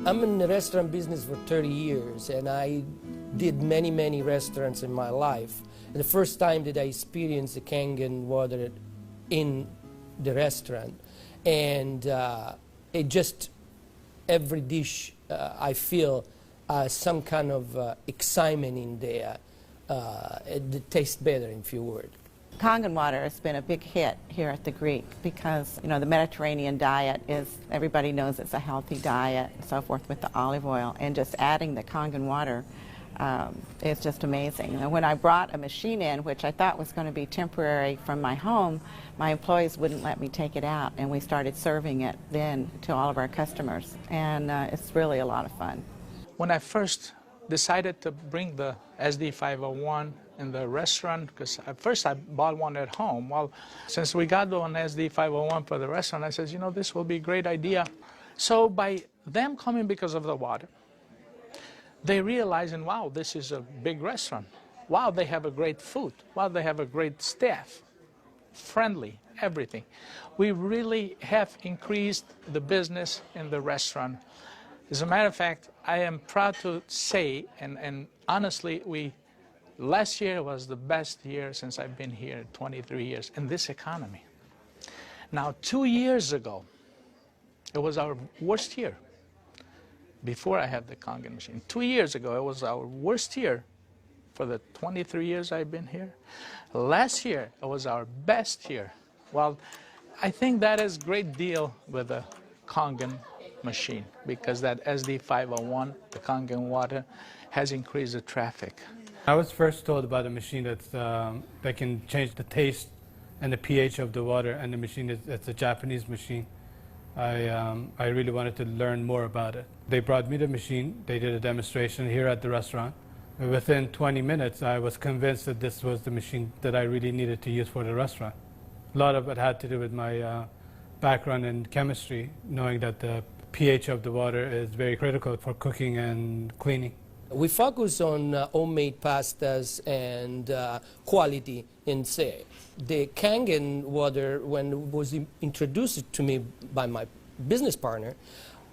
I'm in the restaurant business for 30 years, and I did many restaurants in my life. And the first time that I experienced the Kangen water in the restaurant, and it just, every dish I feel some kind of excitement in there. It tastes better, in few words. Kangen water has been a big hit here at the Greek because, you know, the Mediterranean diet is, everybody knows it's a healthy diet and so forth with the olive oil, and just adding the Kangen water is just amazing. And when I brought a machine in, which I thought was going to be temporary from my home, my employees wouldn't let me take it out, and we started serving it then to all of our customers, and it's really a lot of fun. When I first decided to bring the SD501 in the restaurant, because at first I bought one at home. Well, since we got the one SD501 for the restaurant, I said, you know, this will be a great idea. So by them coming because of the water, they realizing, wow, this is a big restaurant. Wow, they have a great food. Wow, they have a great staff, friendly, everything. We really have increased the business in the restaurant. As a matter of fact, I am proud to say, and honestly, last year was the best year since I've been here, 23 years, in this economy. Now, 2 years ago, it was our worst year, before I had the Kangen machine. 2 years ago, it was our worst year for the 23 years I've been here. Last year, it was our best year. Well, I think that is a great deal with the Kangen machine, because that SD501, the Kangen water, has increased the traffic. I was first told about a machine that can change the taste and the pH of the water, and the machine it's a Japanese machine. I really wanted to learn more about it. They brought me the machine, they did a demonstration here at the restaurant. Within 20 minutes, I was convinced that this was the machine that I really needed to use for the restaurant. A lot of it had to do with my background in chemistry, knowing that the pH of the water is very critical for cooking and cleaning. We focus on homemade pastas and quality in say. The Kangen water, when it was introduced to me by my business partner,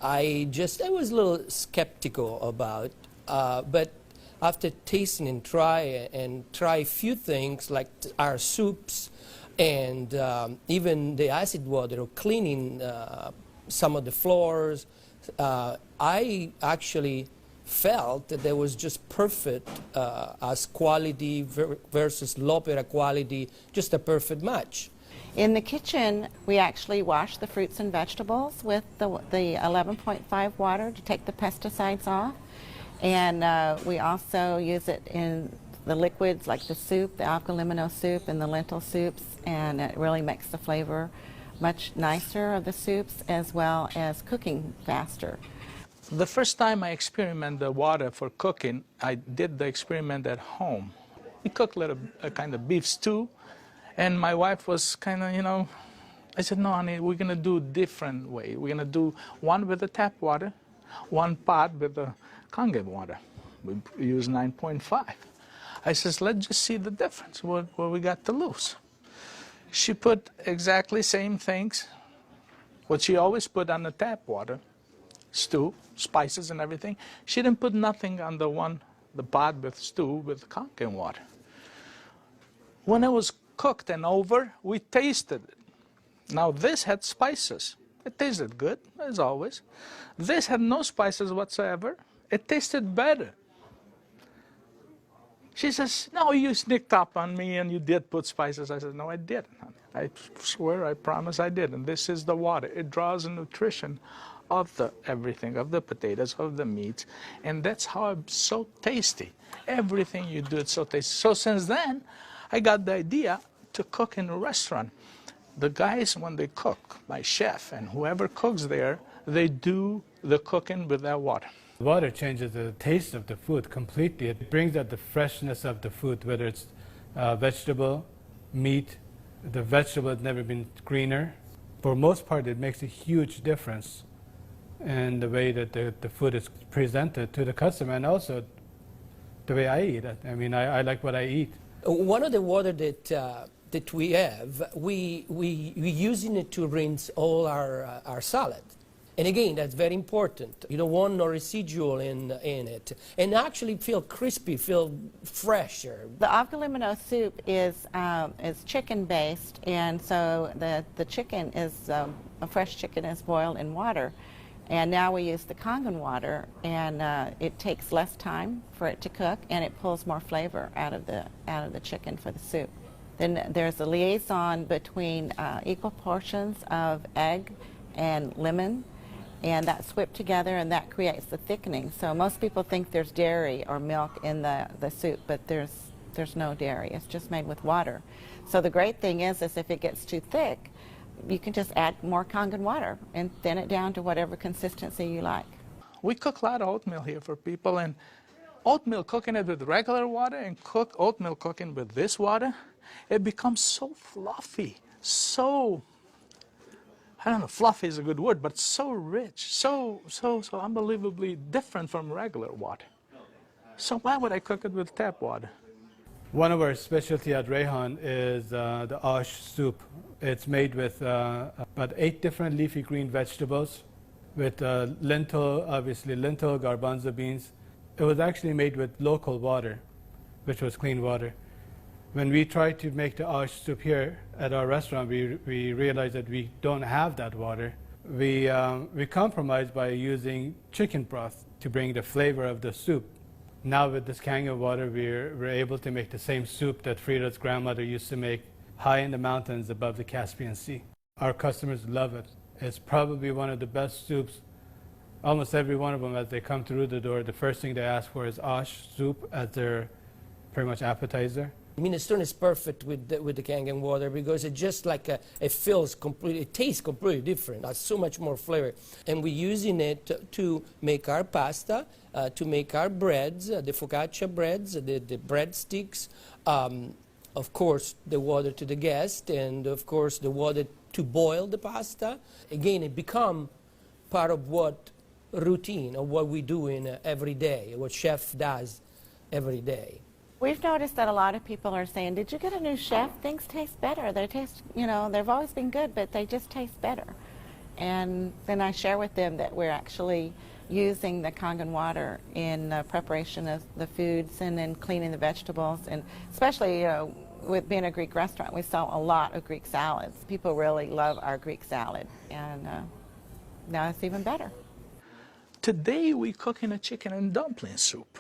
I was a little skeptical about, but after tasting and try a few things like our soups and even the acid water, or cleaning some of the floors, I actually felt that there was just perfect as quality versus L'Opera quality, just a perfect match. In the kitchen, we actually wash the fruits and vegetables with the 11.5 water to take the pesticides off. And we also use it in the liquids like the soup, the alkalimino soup and the lentil soups, and it really makes the flavor much nicer of the soups, as well as cooking faster. The first time I experimented the water for cooking, I did the experiment at home. We cooked a kind of beef stew, and my wife was kind of, you know, I said, no, honey, we're going to do a different way. We're going to do one with the tap water, one pot with the Kangen water. We use 9.5. I says, let's just see the difference, what we got to lose. She put exactly same things, what she always put on the tap water, stew, spices and everything. She didn't put nothing on the pot with stew with Kangen water. When it was cooked and over, we tasted it. Now this had spices. It tasted good, as always. This had no spices whatsoever. It tasted better. She says, no, you sneaked up on me and you did put spices. I said, no, I didn't, honey. I swear, I promise I did. And this is the water. It draws the nutrition of everything, of the potatoes, of the meats. And that's how it's so tasty. Everything you do, it's so tasty. So since then, I got the idea to cook in a restaurant. The guys, when they cook, my chef and whoever cooks there, they do the cooking with that water. Water changes the taste of the food completely. It brings out the freshness of the food, whether it's vegetable, meat. The vegetable has never been greener. For most part, it makes a huge difference in the way that the food is presented to the customer, and also the way I eat it. I mean, I like what I eat. One of the water that we have, we using it to rinse all our salad. And again, that's very important. You don't want no residual in it. And actually feel crispy, feel fresher. The avgalimino soup is chicken-based, and so the chicken is, a fresh chicken is boiled in water. And now we use the Kangen water, and it takes less time for it to cook, and it pulls more flavor out of the chicken for the soup. Then there's a liaison between equal portions of egg and lemon, and that's whipped together, and that creates the thickening. So most people think there's dairy or milk in the soup, but there's no dairy. It's just made with water. So the great thing is if it gets too thick, you can just add more Kangen water and thin it down to whatever consistency you like. We cook a lot of oatmeal here for people, and oatmeal, cooking it with regular water and oatmeal cooking with this water, it becomes so fluffy, so, I don't know, fluffy is a good word, but so rich, so unbelievably different from regular water. So why would I cook it with tap water? One of our specialty at Rayhan is the ash soup. It's made with about 8 different leafy green vegetables, with lentil, obviously lentil, garbanzo beans. It was actually made with local water, which was clean water. When we tried to make the ash soup here at our restaurant, we realized that we don't have that water. We compromised by using chicken broth to bring the flavor of the soup. Now with this Kangen water, we're able to make the same soup that Frida's grandmother used to make high in the mountains above the Caspian Sea. Our customers love it. It's probably one of the best soups. Almost every one of them, as they come through the door, the first thing they ask for is ash soup as their pretty much appetizer. Minestrone is perfect with the Kangen water because it just like it feels completely, it tastes completely different. Has so much more flavor, and we're using it to make our pasta, to make our breads, the focaccia breads, the breadsticks. Of course, the water to the guest, and of course the water to boil the pasta. Again, it become part of what routine of what we do in every day, what chef does every day. We've noticed that a lot of people are saying, did you get a new chef? Things taste better. They taste, they've always been good, but they just taste better. And then I share with them that we're actually using the Kangen water in preparation of the foods and in cleaning the vegetables. And especially, with being a Greek restaurant, we sell a lot of Greek salads. People really love our Greek salad. And now it's even better. Today we're cooking a chicken and dumpling soup.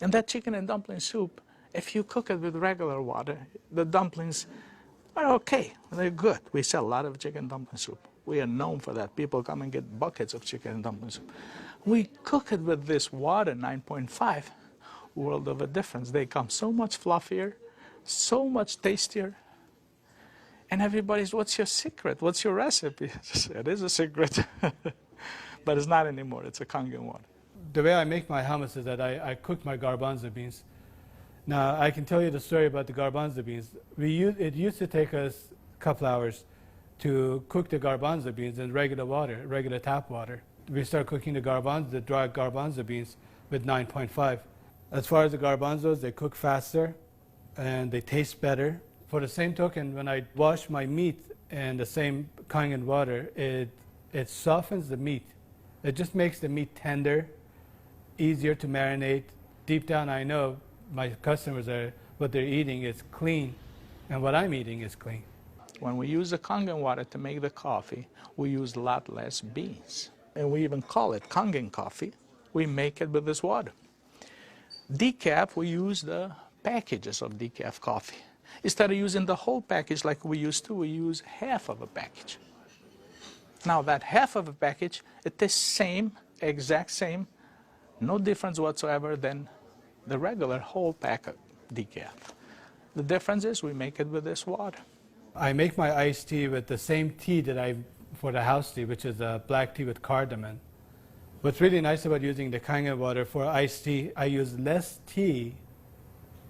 And that chicken and dumpling soup, if you cook it with regular water, the dumplings are okay. They're good. We sell a lot of chicken dumpling soup. We are known for that. People come and get buckets of chicken and dumpling soup. We cook it with this water, 9.5, world of a difference. They come so much fluffier, so much tastier. And everybody's, what's your secret? What's your recipe? It is a secret. But it's not anymore. It's a Kangen water. The way I make my hummus is that I cook my garbanzo beans. Now, I can tell you the story about the garbanzo beans. It used to take us a couple hours to cook the garbanzo beans in regular water, regular tap water. We start cooking the dry garbanzo beans with 9.5. As far as the garbanzos, they cook faster and they taste better. For the same token, when I wash my meat in the same Kangen water, it softens the meat. It just makes the meat tender, easier to marinate. Deep down, I know my customers what they're eating is clean, and what I'm eating is clean. When we use the Kangen water to make the coffee, we use a lot less beans. And we even call it Kangen coffee. We make it with this water. Decaf, we use the packages of decaf coffee. Instead of using the whole package like we used to, we use half of a package. Now that half of a package, it is same, exact same, no difference whatsoever than the regular whole pack of decaf. The difference is we make it with this water. I make my iced tea with the same tea that for the house tea, which is a black tea with cardamom. What's really nice about using the Kangen water for iced tea, I use less tea,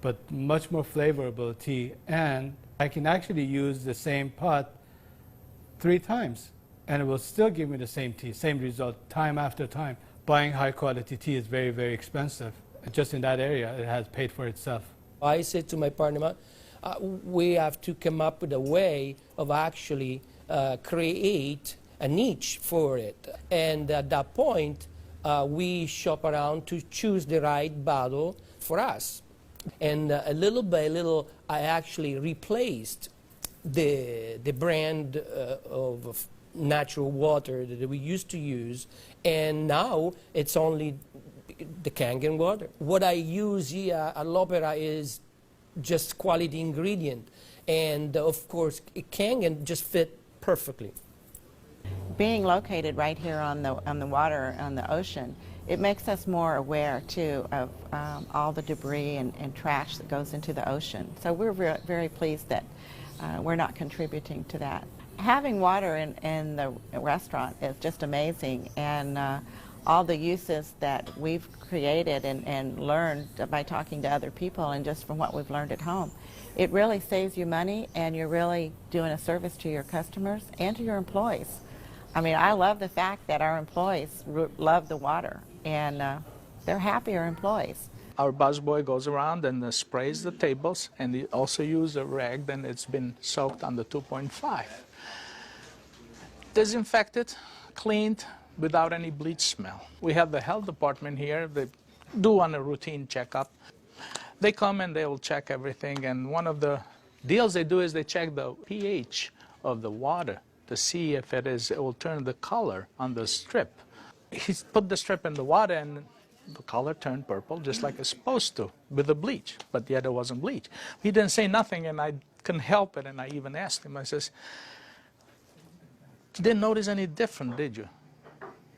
but much more flavorful tea, and I can actually use the same pot 3 times, and it will still give me the same tea, same result, time after time. Buying high quality tea is very, very expensive. Just in that area, it has paid for itself. I said to my partner, we have to come up with a way of actually create a niche for it. And at that point, we shop around to choose the right bottle for us. And little by little, I actually replaced the brand of natural water that we used to use, and now it's only the Kangen water. What I use here at L'Opera is just quality ingredient, and of course, Kangen just fit perfectly. Being located right here on the water, on the ocean, it makes us more aware too of all the debris and trash that goes into the ocean. So we're very pleased that we're not contributing to that. Having water in the restaurant is just amazing, and all the uses that we've created and learned by talking to other people and just from what we've learned at home, it really saves you money, and you're really doing a service to your customers and to your employees. I mean, I love the fact that our employees love the water, and they're happier employees. Our busboy goes around and sprays the tables, and he also uses a rag, then it's been soaked on the 2.5. Disinfected, cleaned, without any bleach smell. We have the health department here. They do on a routine checkup. They come and they will check everything, and one of the deals they do is they check the pH of the water to see if it will turn the color on the strip. He put the strip in the water, and the color turned purple, just like it's supposed to, with the bleach, but yet it wasn't bleach. He didn't say nothing, and I couldn't help it, and I even asked him, I says, "You didn't notice any different, did you?"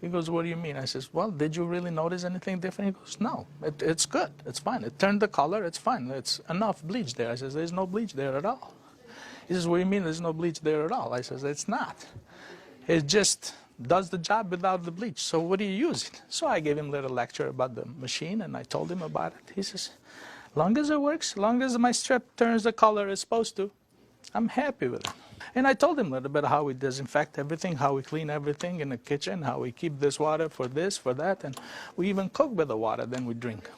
He goes, "What do you mean?" I says, "Well, did you really notice anything different?" He goes, "No, it's good, it's fine. It turned the color, it's fine. It's enough bleach there." I says, "There's no bleach there at all." He says, "What do you mean there's no bleach there at all?" I says, "It's not. It just does the job without the bleach. So what do you use it?" So I gave him a little lecture about the machine, and I told him about it. He says, "Long as it works, long as my strip turns the color it's supposed to, I'm happy with it." And I told him a little bit how we disinfect everything, how we clean everything in the kitchen, how we keep this water for this, for that, and we even cook with the water, then we drink.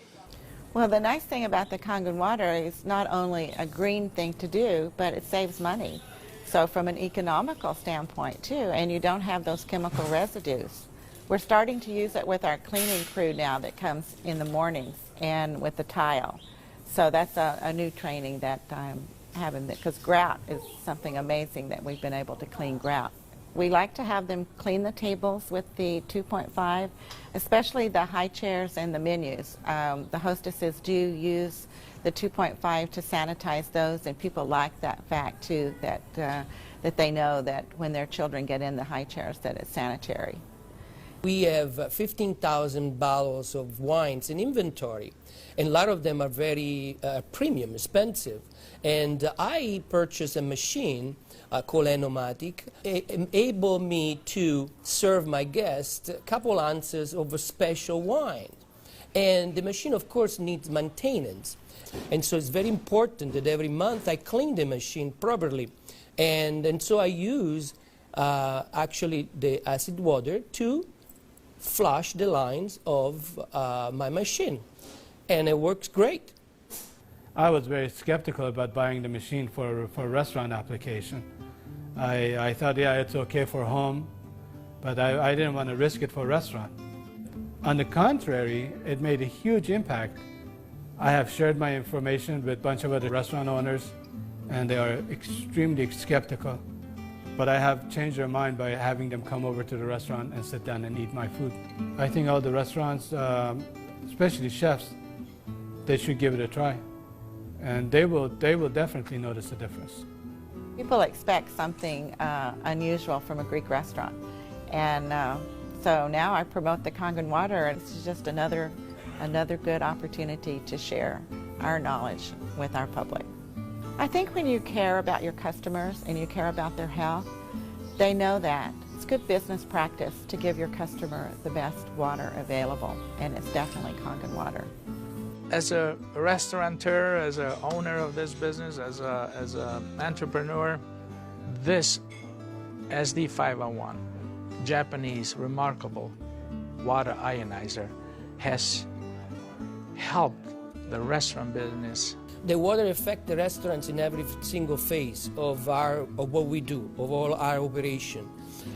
Well, the nice thing about the Kangen water is not only a green thing to do, but it saves money. So from an economical standpoint too, and you don't have those chemical residues. We're starting to use it with our cleaning crew now that comes in the mornings and with the tile. So that's a new training that I'm having, because grout is something amazing that we've been able to clean grout. We like to have them clean the tables with the 2.5, especially the high chairs and the menus. The hostesses do use the 2.5 to sanitize those, and people like that fact too, that they know that when their children get in the high chairs that it's sanitary. We have 15,000 bottles of wines in inventory, and a lot of them are very premium, expensive. And I purchased a machine called Enomatic, enable me to serve my guests a couple ounces of a special wine. And the machine, of course, needs maintenance. And so it's very important that every month I clean the machine properly. And so I use actually the acid water to flush the lines of my machine. And it works great. I was very skeptical about buying the machine for restaurant application. I thought, yeah, it's okay for home, but I didn't want to risk it for restaurant. On the contrary, it made a huge impact. I have shared my information with a bunch of other restaurant owners, and they are extremely skeptical. But I have changed their mind by having them come over to the restaurant and sit down and eat my food. I think all the restaurants, especially chefs, they should give it a try. And they will definitely notice a difference. People expect something unusual from a Greek restaurant. And so now I promote the Kangen water, and it's just another good opportunity to share our knowledge with our public. I think when you care about your customers and you care about their health, they know that. It's good business practice to give your customer the best water available, and it's definitely Kangen water. As a restaurateur, as an owner of this business, as an entrepreneur, this SD501, Japanese remarkable water ionizer, has helped the restaurant business. The water affects the restaurants in every single phase of what we do, of all our operation,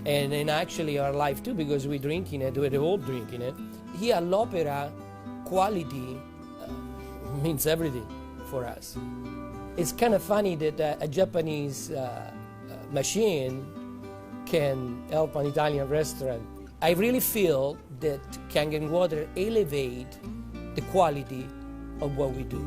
and in actually our life too, because we're drinking it, we're all drinking it. Here at l'Opera, quality means everything for us. It's kind of funny that a Japanese machine can help an Italian restaurant. I really feel that Kangen Water elevate the quality of what we do.